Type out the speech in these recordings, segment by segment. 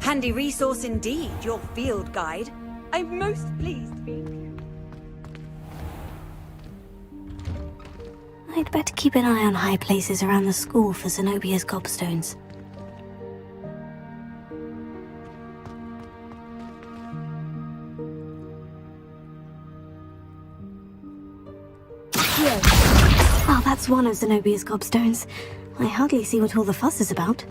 Handy resource indeed, your field guide. I'm most pleased to be included. I'd better keep an eye on high places around the school for Zenobia's gobstones. Here. Oh, that's one of Zenobia's gobstones. I hardly see what all the fuss is about.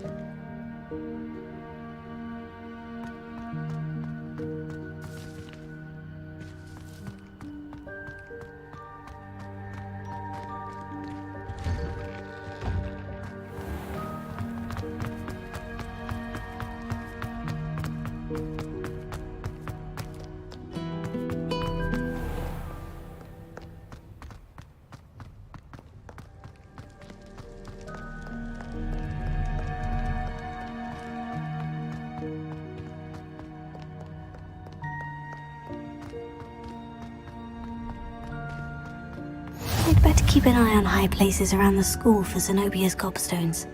I'd better keep an eye on high places around the school for Zenobia's gobstones.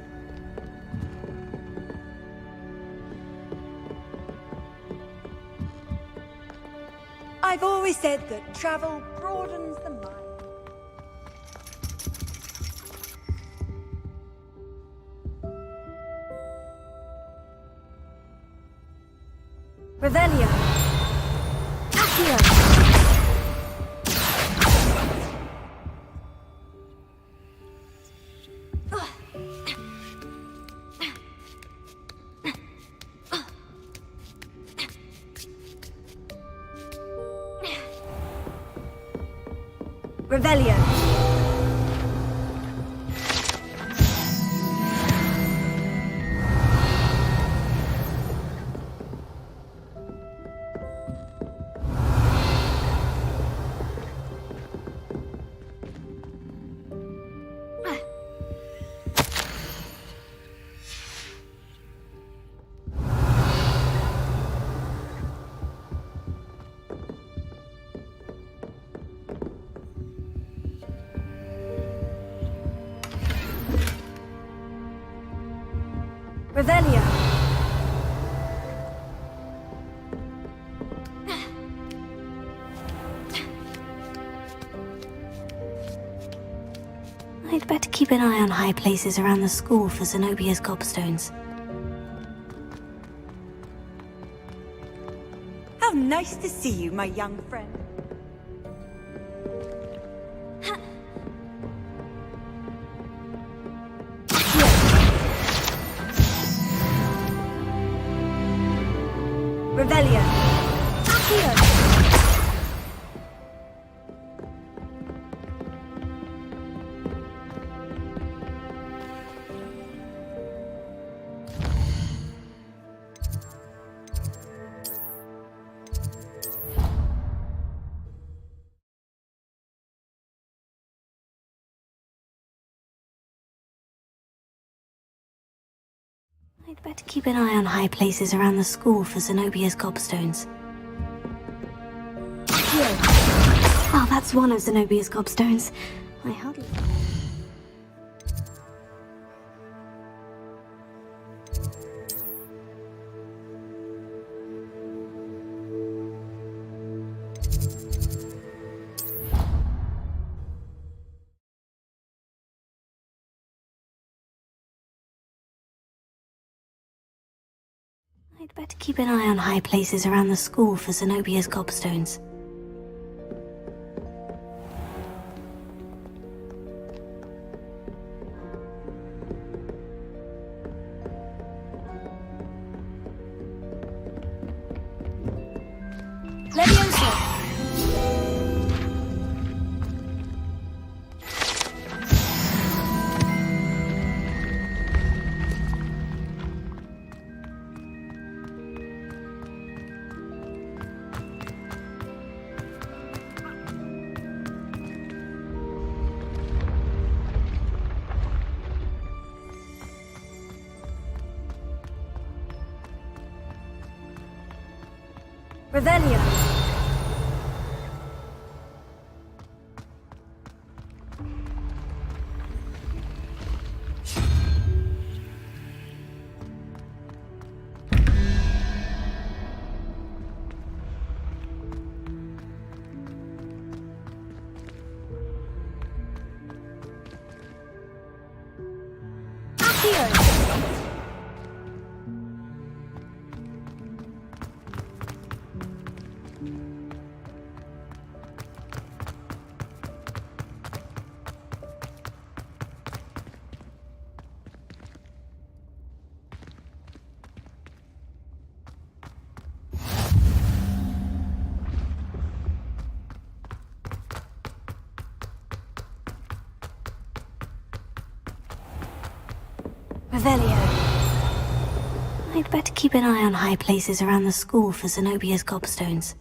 I've always said that travel broadens the mind. Revelio. Accio. Revelio. Revelio. I'd better keep an eye on high places around the school for Zenobia's gobstones. How nice to see you, my young friend. Revelio. Accio. I'd better keep an eye on high places around the school for Zenobia's gobstones. Oh, that's one of Zenobia's gobstones. I hardly... I'd better keep an eye on high places around the school for Zenobia's gobstones. Leviosa. Revelio. Revelio. I'd better keep an eye on high places around the school for Zenobia's gobstones.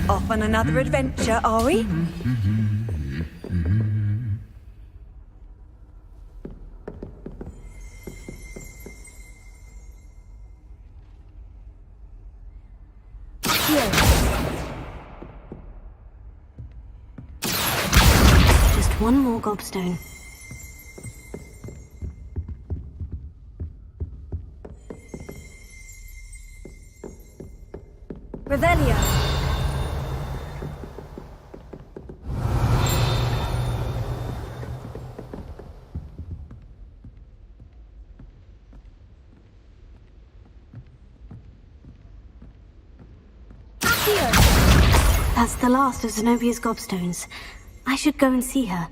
Off on another adventure, are we? Just one more gobstone. Revelio. That's the last of Zenobia's gobstones. I should go and see her.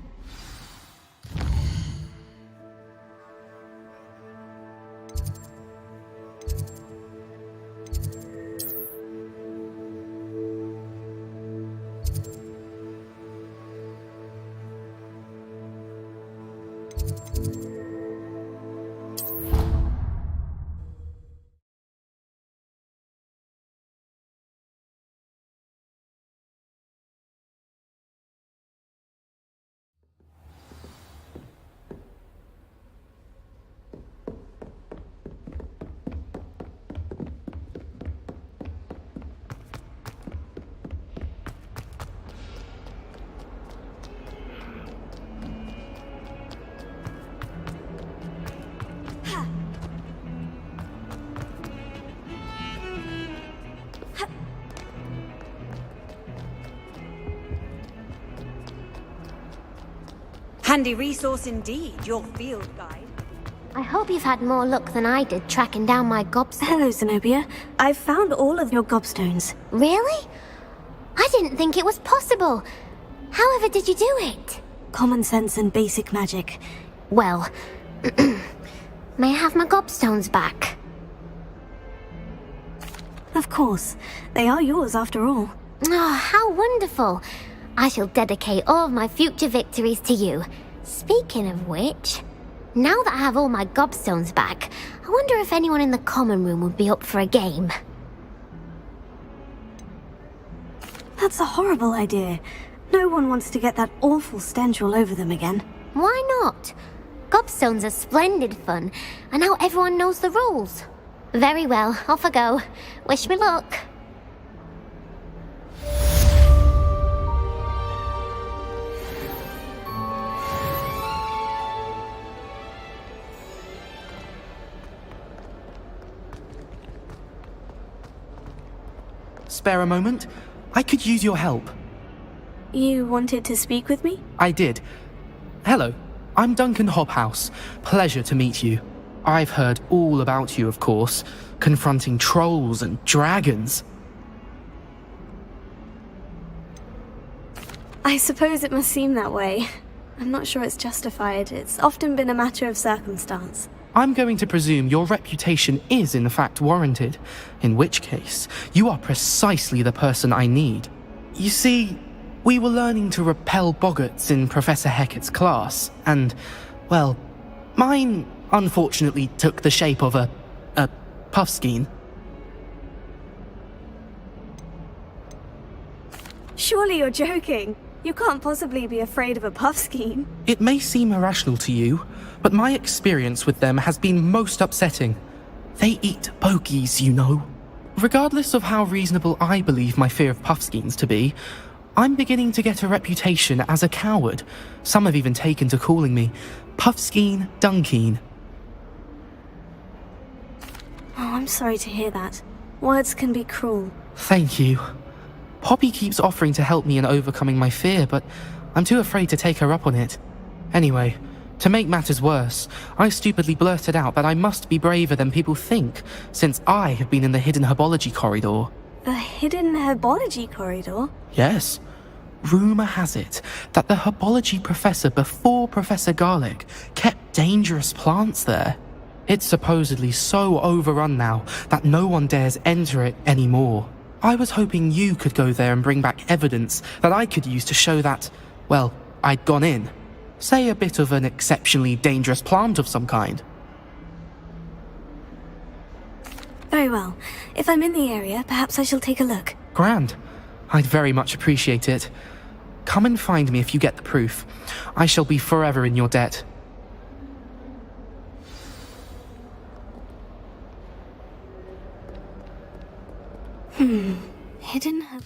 Handy resource indeed, your field guide. I hope you've had more luck than I did tracking down my gobstones. Hello, Zenobia. I've found all of your gobstones. Really? I didn't think it was possible. However did you do it? Common sense and basic magic. Well, may I have my gobstones back? Of course. They are yours after all. Oh, how wonderful. I shall dedicate all of my future victories to you. Speaking of which, now that I have all my gobstones back, I wonder if anyone in the common room would be up for a game. That's a horrible idea. No one wants to get that awful stench all over them again. Why not? Gobstones are splendid fun, and now everyone knows the rules. Very well, off I go. Wish me luck. Spare a moment? I could use your help. You wanted to speak with me? I did. Hello, I'm Duncan Hobhouse. Pleasure to meet you. I've heard all about you, of course, confronting trolls and dragons. I suppose it must seem that way. I'm not sure it's justified. It's often been a matter of circumstance. I'm going to presume your reputation is in fact warranted, in which case, you are precisely the person I need. You see, we were learning to repel boggarts in Professor Hecat's class, and, well, mine unfortunately took the shape of a puffskein. Surely you're joking. You can't possibly be afraid of a puffskein. It may seem irrational to you, but my experience with them has been most upsetting. They eat bogies, you know. Regardless of how reasonable I believe my fear of puffskeins to be, I'm beginning to get a reputation as a coward. Some have even taken to calling me Puffskeen Dunkeen. Oh, I'm sorry to hear that. Words can be cruel. Thank you. Poppy keeps offering to help me in overcoming my fear, but I'm too afraid to take her up on it. Anyway, to make matters worse, I stupidly blurted out that I must be braver than people think, since I have been in the hidden herbology corridor. The hidden herbology corridor? Yes. Rumour has it that the herbology professor before Professor Garlic kept dangerous plants there. It's supposedly so overrun now that no one dares enter it anymore. I was hoping you could go there and bring back evidence that I could use to show that, well, I'd gone in. Say a bit of an exceptionally dangerous plant of some kind. Very well. If I'm in the area, perhaps I shall take a look. Grand. I'd very much appreciate it. Come and find me if you get the proof. I shall be forever in your debt. Hidden herb...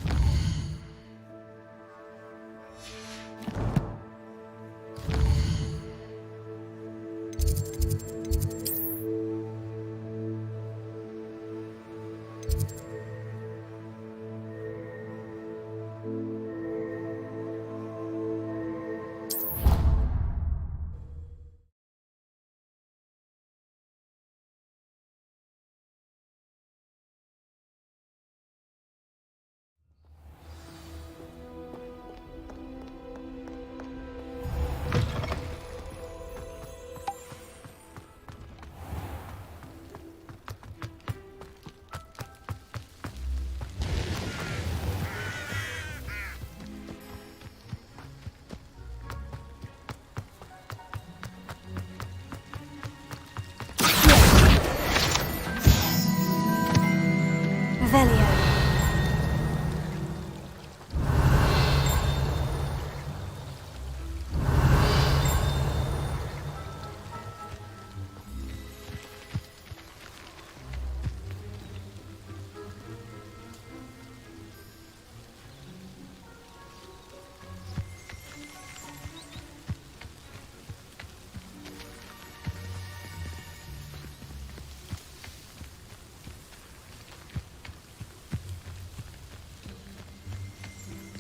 Revelio.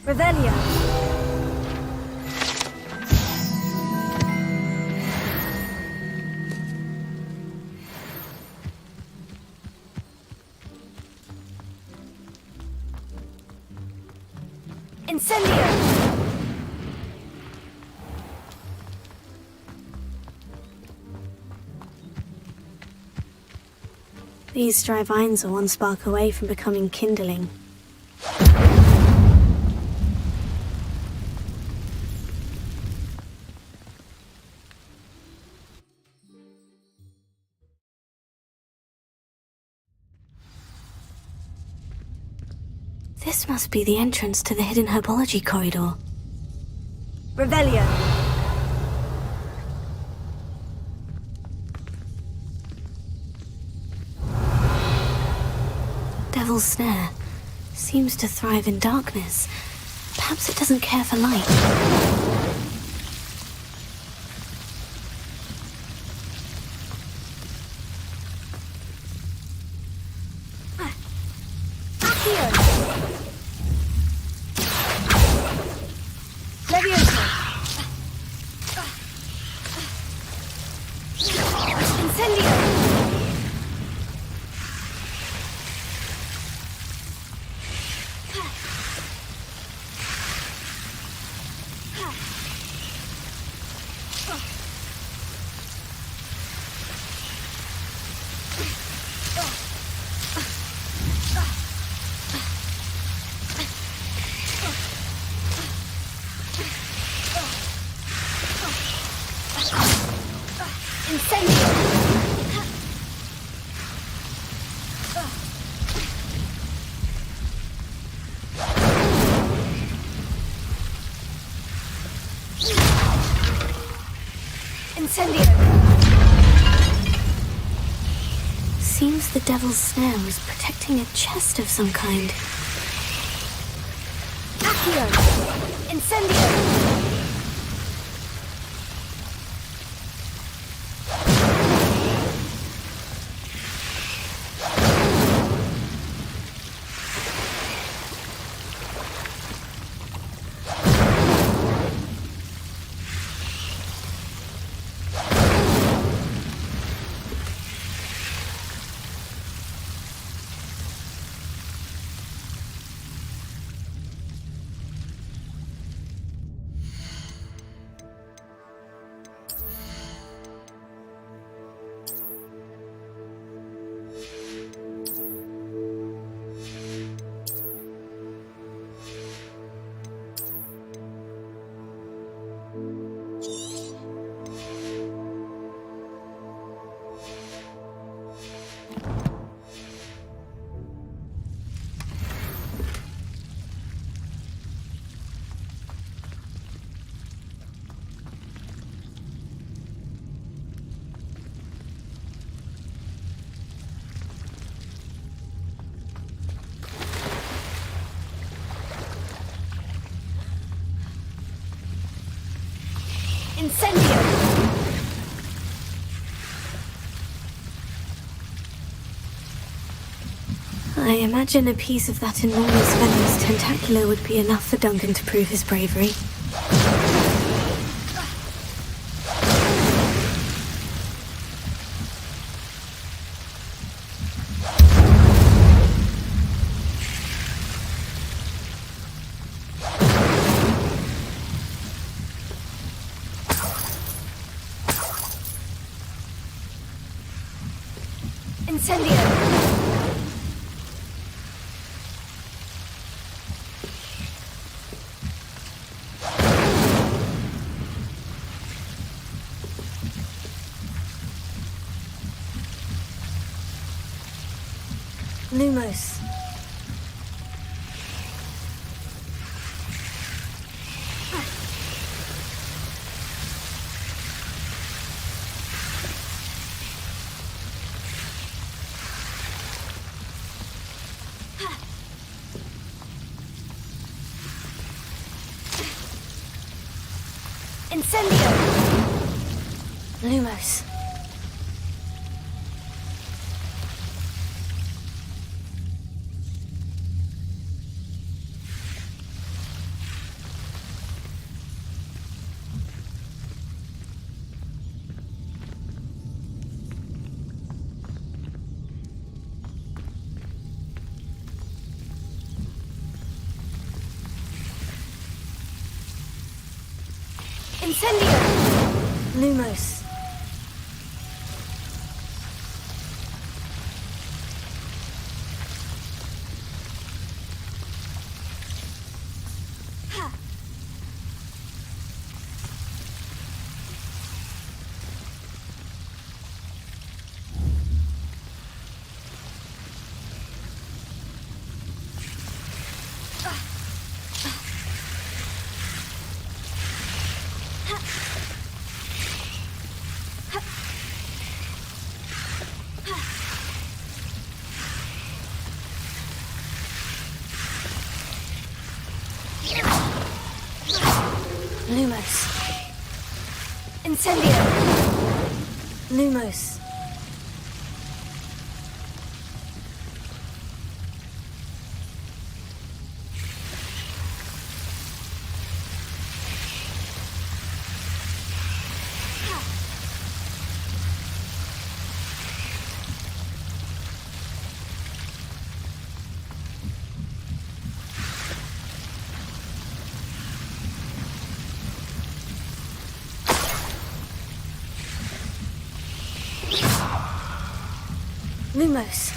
Revelio. Incendio. These dry vines are one spark away from becoming kindling. This must be the entrance to the hidden herbology corridor. Revelio. Devil's Snare seems to thrive in darkness. Perhaps it doesn't care for light. Incendio! Seems the devil's snare was protecting a chest of some kind. Accio! Incendio! Incendio! I imagine a piece of that enormous venomous tentacular would be enough for Duncan to prove his bravery. Incendio! Lumos. Incendio! Lumos. Incendio! Lumos. Lumos. Incendio! Lumos. Lumos.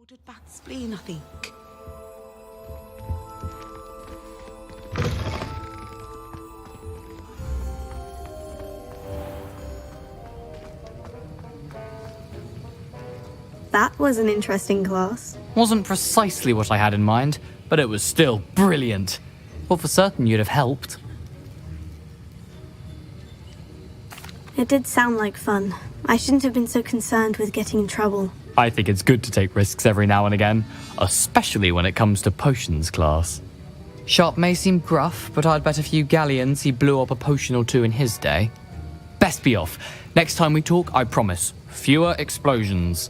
Ordered bad spleen, I think. That was an interesting class. Wasn't precisely what I had in mind, but it was still brilliant. Well, for certain you'd have helped. It did sound like fun. I shouldn't have been so concerned with getting in trouble. I think it's good to take risks every now and again, especially when it comes to potions class. Sharp may seem gruff, but I'd bet a few galleons he blew up a potion or two in his day. Best be off. Next time we talk, I promise, fewer explosions.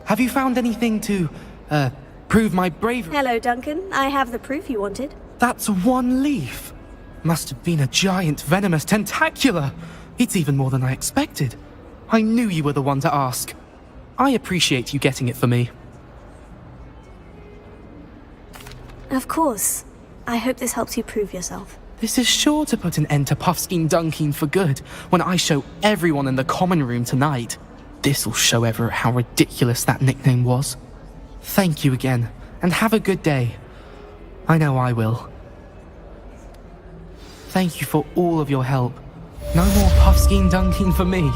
Have you found anything to, prove my bravery? Hello, Duncan. I have the proof you wanted. That's one leaf. Must have been a giant venomous tentacula. It's even more than I expected. I knew you were the one to ask. I appreciate you getting it for me. Of course. I hope this helps you prove yourself. This is sure to put an end to Puffskein Dunkin for good when I show everyone in the common room tonight. This'll show Everett how ridiculous that nickname was. Thank you again, and have a good day. I know I will. Thank you for all of your help. No more Puffskein Dunkin for me.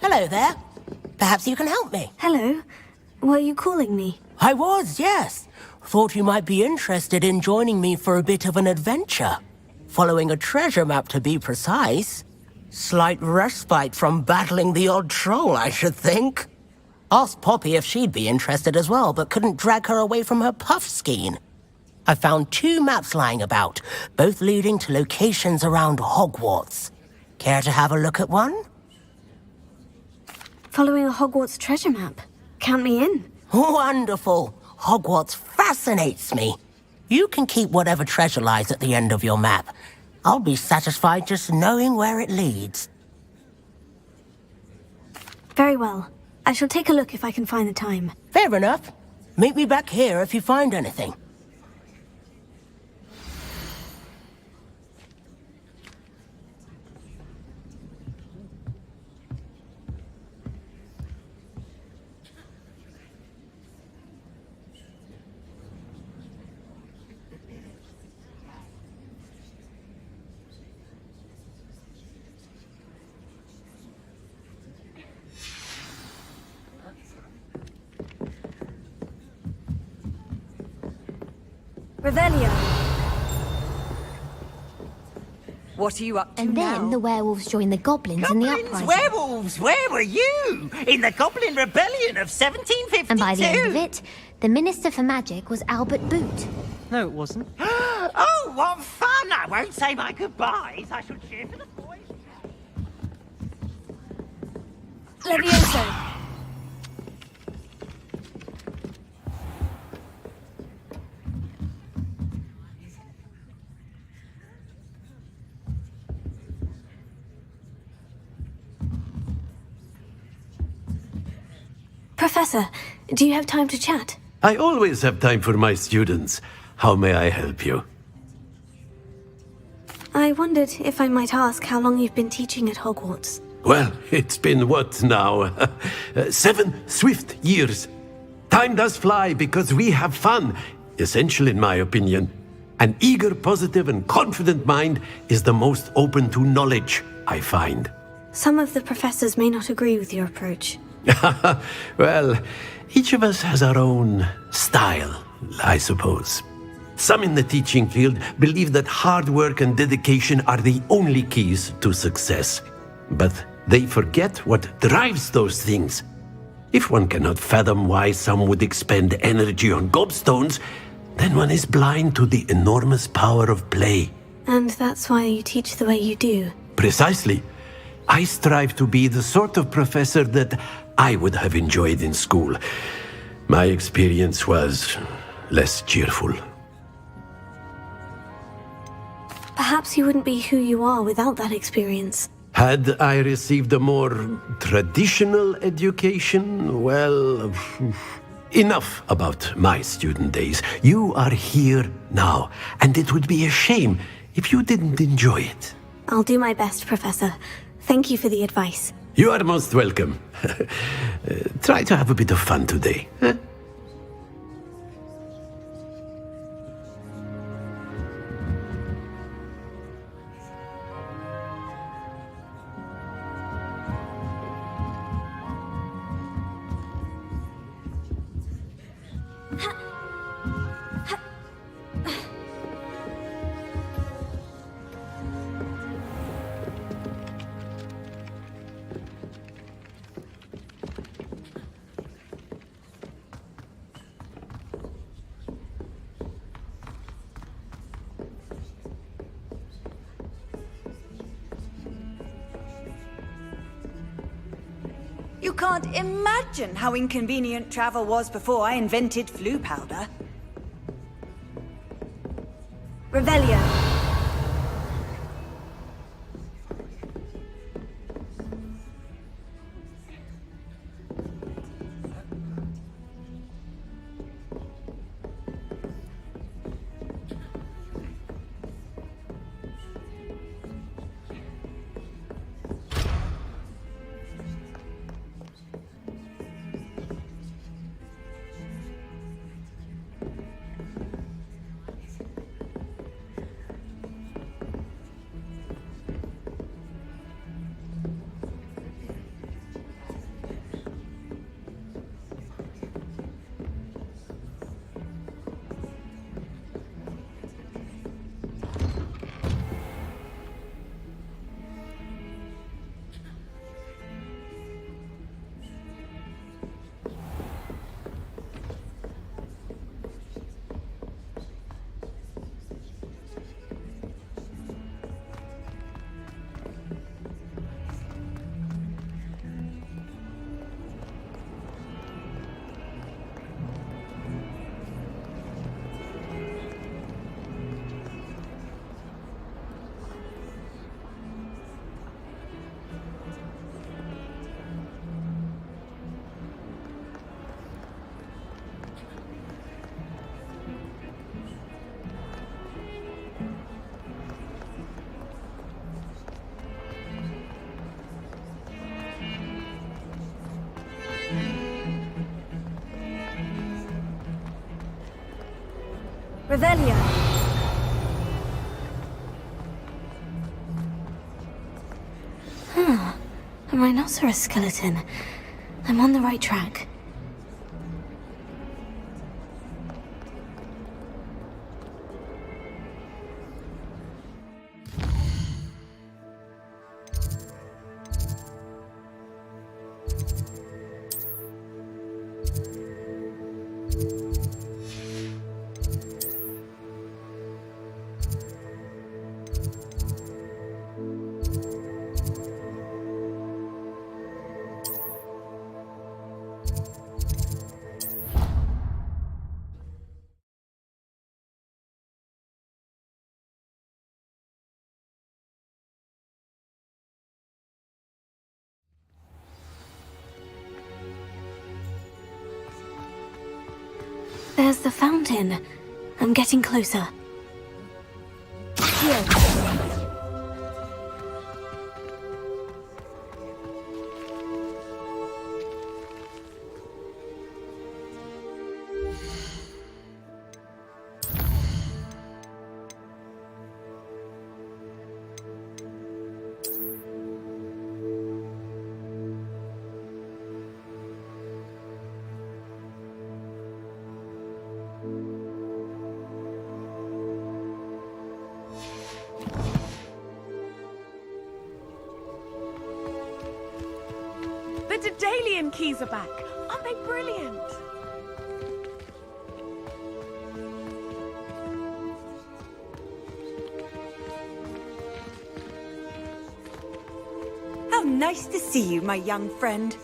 Hello there. Perhaps you can help me. Hello. Were you calling me? I was, yes. Thought you might be interested in joining me for a bit of an adventure. Following a treasure map, to be precise. Slight respite from battling the odd troll, I should think. Asked Poppy if she'd be interested as well, but couldn't drag her away from her puff skein. I found 2 maps lying about, both leading to locations around Hogwarts. Care to have a look at one? Following a Hogwarts treasure map. Count me in. Wonderful. Hogwarts fascinates me. You can keep whatever treasure lies at the end of your map. I'll be satisfied just knowing where it leads. Very well. I shall take a look if I can find the time. Fair enough. Meet me back here if you find anything. Revelio. What are you up to And now? then the werewolves joined the goblins in the uprising. Werewolves, where were you? In the Goblin Rebellion of 1752? And by the end of it, the Minister for Magic was Albert Boot. No, it wasn't. Oh, what fun! I won't say my goodbyes. I shall cheer for the boys. Levioso. Professor, do you have time to chat? I always have time for my students. How may I help you? I wondered if I might ask how long you've been teaching at Hogwarts. Well, it's been what now? 7 swift years. Time does fly because we have fun. Essential in my opinion. An eager, positive and confident mind is the most open to knowledge, I find. Some of the professors may not agree with your approach. Well, each of us has our own style, I suppose. Some in the teaching field believe that hard work and dedication are the only keys to success. But they forget what drives those things. If one cannot fathom why some would expend energy on gobstones, then one is blind to the enormous power of play. And that's why you teach the way you do. Precisely. I strive to be the sort of professor that I would have enjoyed in school. My experience was less cheerful. Perhaps you wouldn't be who you are without that experience. Had I received a more traditional education, well, enough about my student days. You are here now, and it would be a shame if you didn't enjoy it. I'll do my best, Professor. Thank you for the advice. You are most welcome. Try to have a bit of fun today. Huh? You can't imagine how inconvenient travel was before I invented flu powder. Revelio. Revelio. A rhinoceros skeleton. I'm on the right track. There's the fountain. I'm getting closer. Here. Daedalian keys are back. Aren't they brilliant? How nice to see you, my young friend.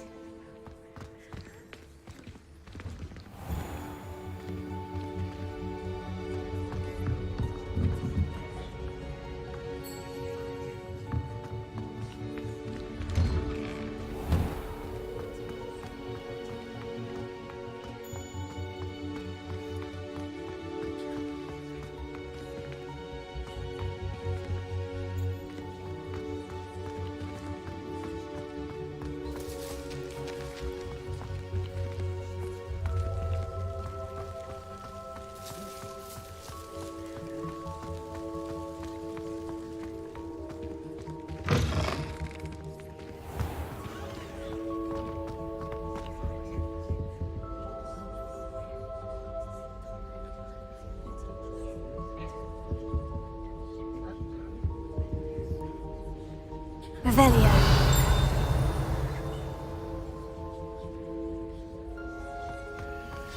Revelio.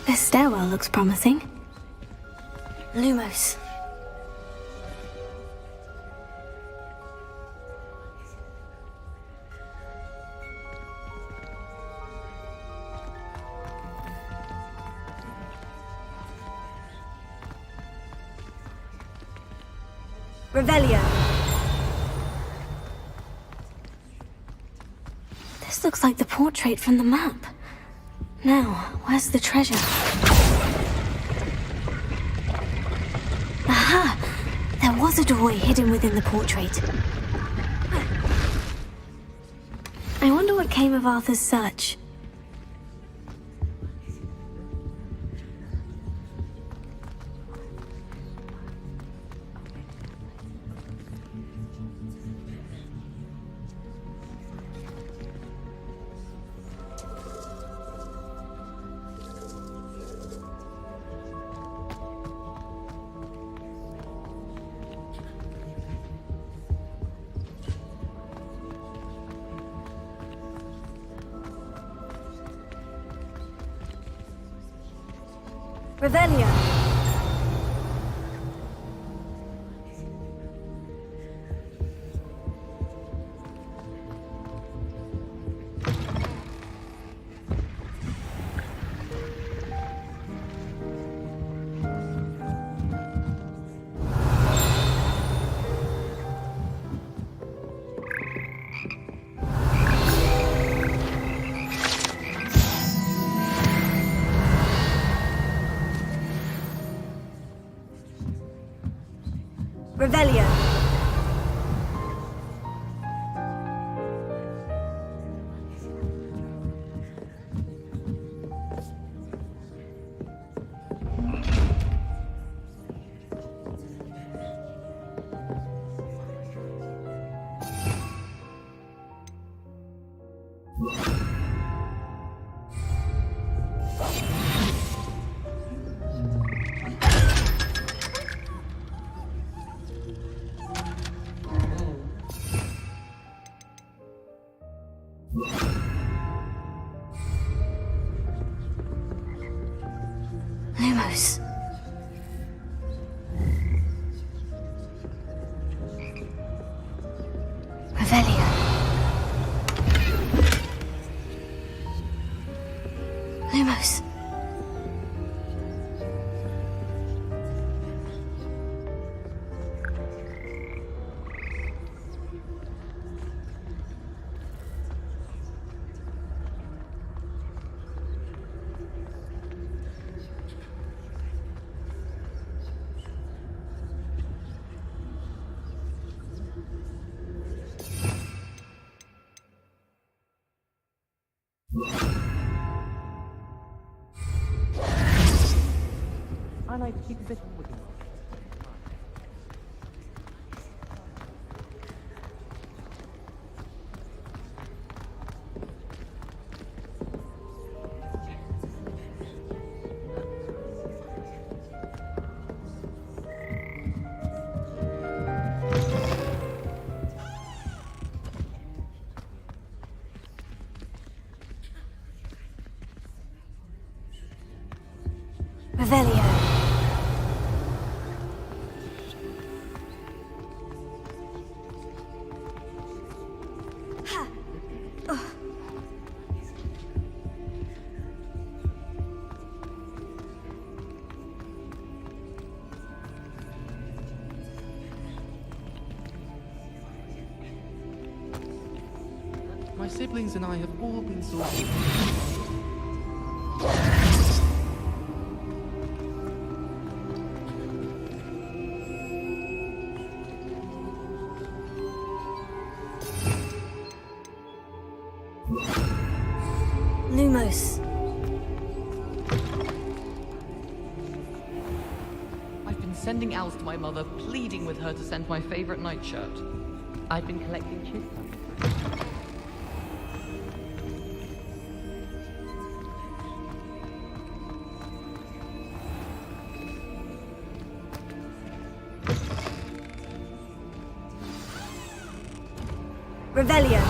This stairwell looks promising. Lumos. Revelio. This looks like the portrait from the map. Now, where's the treasure? Aha! There was a doorway hidden within the portrait. I wonder what came of Arthur's search. Revelio. Revelio. Lumos. Revelio. Lumos. siblings and I have all been sorted. Lumos. I've been sending owls to my mother, pleading with her to send my favorite nightshirt. I've been collecting chips. Revelio.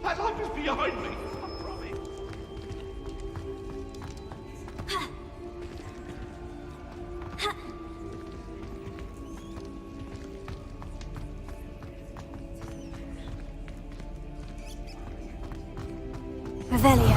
That light is behind me, I promise. Revelio.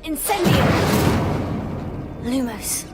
Incendio! Lumos.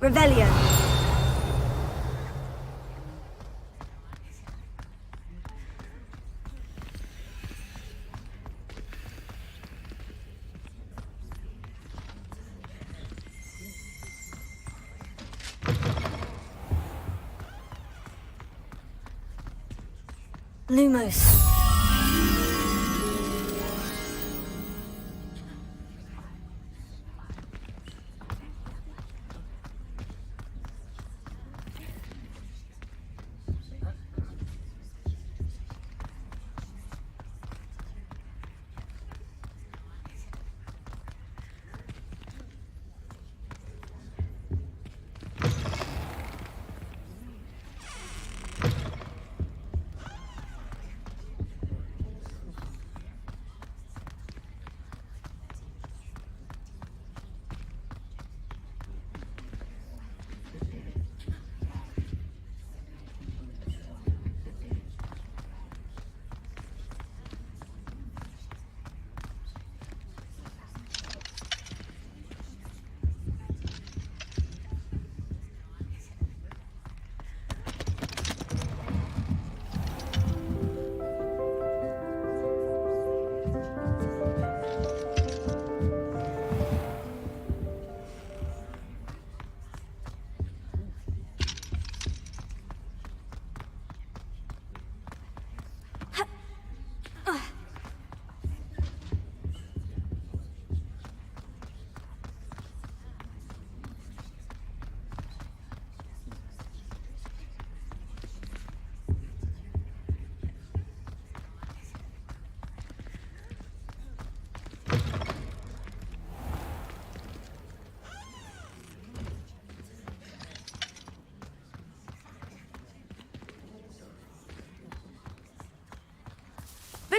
Revelio. Lumos.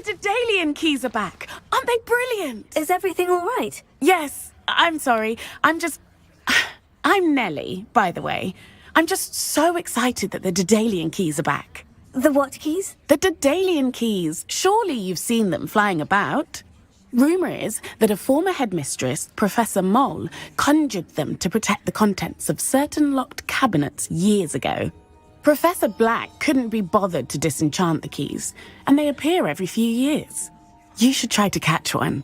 The Daedalian keys are back. Aren't they brilliant? Is everything all right? Yes. I'm sorry. I'm Nellie, by the way. I'm just so excited that the Daedalian keys are back. The what keys? The Daedalian keys. Surely you've seen them flying about. Rumour is that a former headmistress, Professor Mole, conjured them to protect the contents of certain locked cabinets years ago. Professor Black couldn't be bothered to disenchant the keys, and they appear every few years. You should try to catch one.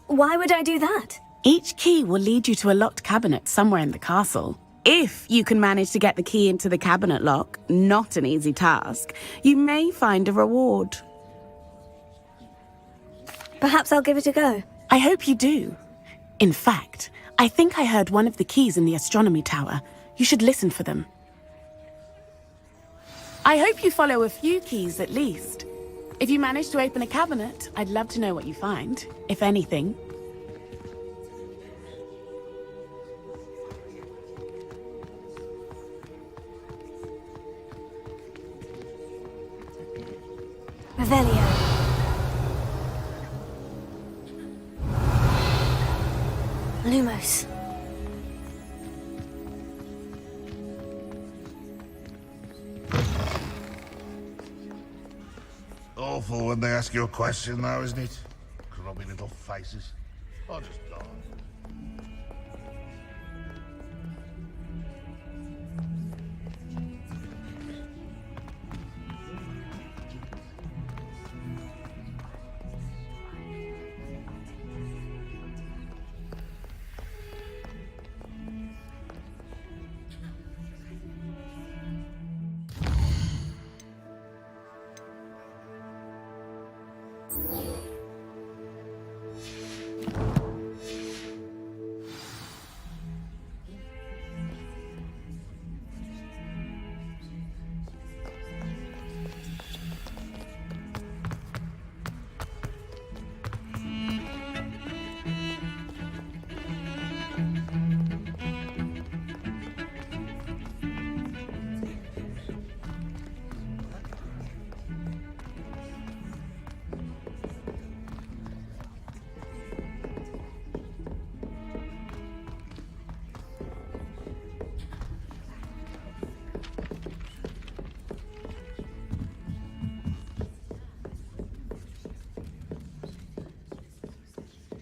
Why would I do that? Each key will lead you to a locked cabinet somewhere in the castle. If you can manage to get the key into the cabinet lock, not an easy task, you may find a reward. Perhaps I'll give it a go. I hope you do. In fact, I think I heard one of the keys in the astronomy tower. You should listen for them. I hope you follow a few keys at least. If you manage to open a cabinet, I'd love to know what you find, if anything. Revelio. Lumos. Awful when they ask you a question now, isn't it? Grubby little faces. I'll just die.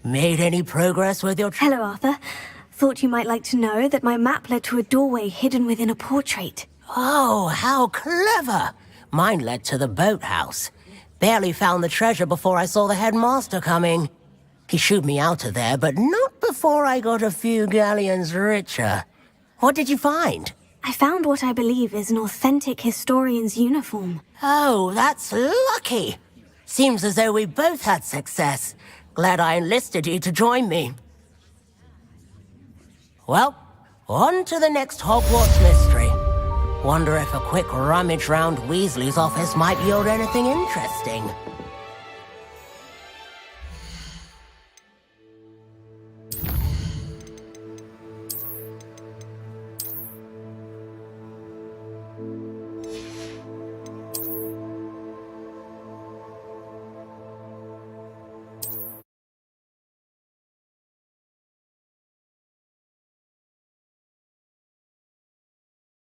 Made any progress with your... Hello, Arthur. Thought you might like to know that my map led to a doorway hidden within a portrait. Oh, how clever! Mine led to the boathouse. Barely found the treasure before I saw the headmaster coming. He shooed me out of there, but not before I got a few galleons richer. What did you find? I found what I believe is an authentic historian's uniform. Oh, that's lucky. Seems as though we both had success. Glad I enlisted you to join me. Well, on to the next Hogwarts mystery. Wonder if a quick rummage round Weasley's office might yield anything interesting.